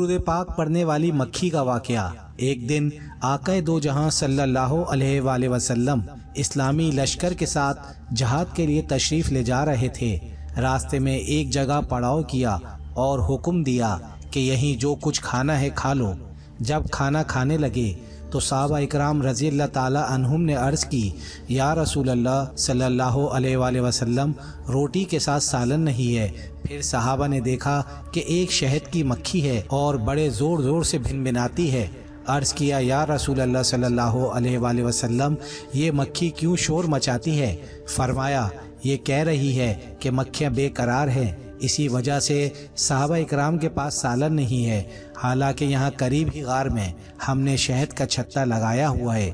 درود پاک پڑھنے والی مکھی کا واقعہ۔ ایک دن آقا دو جہاں صلی اللہ علیہ وآلہ وسلم اسلامی لشکر کے ساتھ جہاد کے لیے تشریف لے جا رہے تھے۔ راستے میں ایک جگہ پڑاؤ کیا اور حکم دیا کہ یہیں جو کچھ کھانا ہے کھا لو۔ جب کھانا کھانے لگے تو صحابہ اکرام رضی اللہ تعالی عنہم نے عرض کی، یا رسول اللہ صلی اللہ علیہ وآلہ وسلم، روٹی کے ساتھ سالن نہیں ہے۔ پھر صحابہ نے دیکھا کہ ایک شہد کی مکھی ہے اور بڑے زور زور سے بھنبھناتی ہے۔ عرض کیا، یا رسول اللہ صلی اللہ علیہ وآلہ وسلم، یہ مکھی کیوں شور مچاتی ہے؟ فرمایا، یہ کہہ رہی ہے کہ مکھیاں بے قرار ہیں، اسی وجہ سے صحابہ اکرام کے پاس سالن نہیں ہے، حالانکہ یہاں قریب ہی غار میں ہم نے شہد کا چھتا لگایا ہوا ہے۔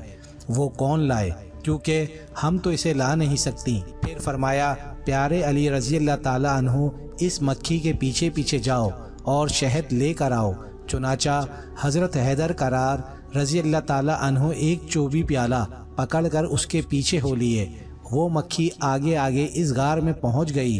وہ کون لائے؟ کیونکہ ہم تو اسے لا نہیں سکتی۔ پھر فرمایا، پیارے علی رضی اللہ تعالی عنہ، اس مکھی کے پیچھے پیچھے جاؤ اور شہد لے کر آؤ۔ چنانچہ حضرت حیدر کرار رضی اللہ تعالی عنہ ایک چوبی پیالہ پکڑ کر اس کے پیچھے ہو لیے۔ وہ مکھی آگے آگے اس غار میں پہنچ گئی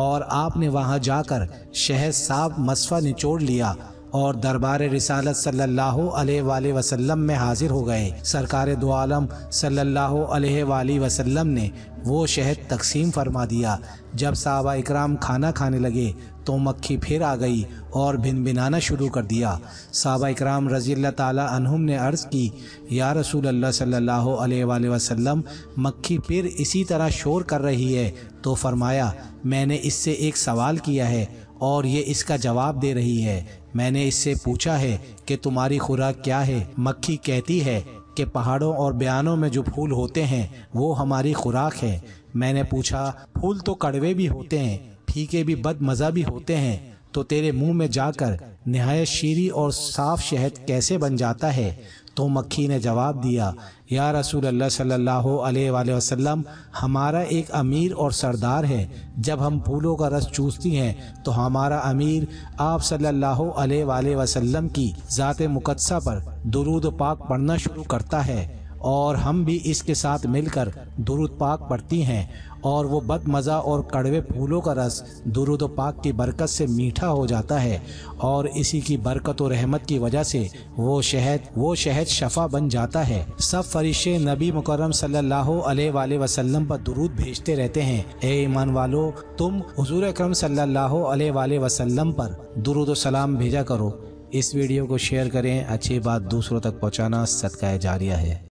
اور آپ نے وہاں جا کر شہد صاف مصفا نچوڑ لیا اور دربار رسالت صلی اللہ علیہ وآلہ وسلم میں حاضر ہو گئے۔ سرکار دو عالم صلی اللہ علیہ وآلہ وسلم نے وہ شہد تقسیم فرما دیا۔ جب صحابہ اکرام کھانا کھانے لگے تو مکھی پھر آ گئی اور بھنبھنانا شروع کر دیا۔ صحابہ اکرام رضی اللہ تعالی عنہم نے عرض کی، یا رسول اللہ صلی اللہ علیہ وآلہ وسلم، مکھی پھر اسی طرح شور کر رہی ہے۔ تو فرمایا، میں نے اس سے ایک سوال کیا ہے اور یہ اس کا جواب دے رہی ہے۔ میں نے اس سے پوچھا ہے کہ تمہاری خوراک کیا ہے؟ مکھی کہتی ہے کہ پہاڑوں اور بیانوں میں جو پھول ہوتے ہیں وہ ہماری خوراک ہے۔ میں نے پوچھا، پھول تو کڑوے بھی ہوتے ہیں، پھیکے بھی بد مزہ بھی ہوتے ہیں، تو تیرے منہ میں جا کر نہایت شیریں اور صاف شہد کیسے بن جاتا ہے؟ تو مکھی نے جواب دیا، یا رسول اللہ صلی اللہ علیہ وآلہ وسلم، ہمارا ایک امیر اور سردار ہے۔ جب ہم پھولوں کا رس چوستی ہیں تو ہمارا امیر آپ صلی اللہ علیہ وآلہ وسلم کی ذات مقدسہ پر درود پاک پڑھنا شروع کرتا ہے اور ہم بھی اس کے ساتھ مل کر درود پاک پڑھتی ہیں، اور وہ بد مزہ اور کڑوے پھولوں کا رس درود پاک کی برکت سے میٹھا ہو جاتا ہے، اور اسی کی برکت و رحمت کی وجہ سے وہ شہد شفا بن جاتا ہے۔ سب فرشتے نبی مکرم صلی اللہ علیہ وآلہ وسلم پر درود بھیجتے رہتے ہیں۔ اے ایمان والو، تم حضور اکرم صلی اللہ علیہ وآلہ وسلم پر درود و سلام بھیجا کرو۔ اس ویڈیو کو شیئر کریں، اچھی بات دوسروں تک پہنچانا صدقہ جاریہ ہے۔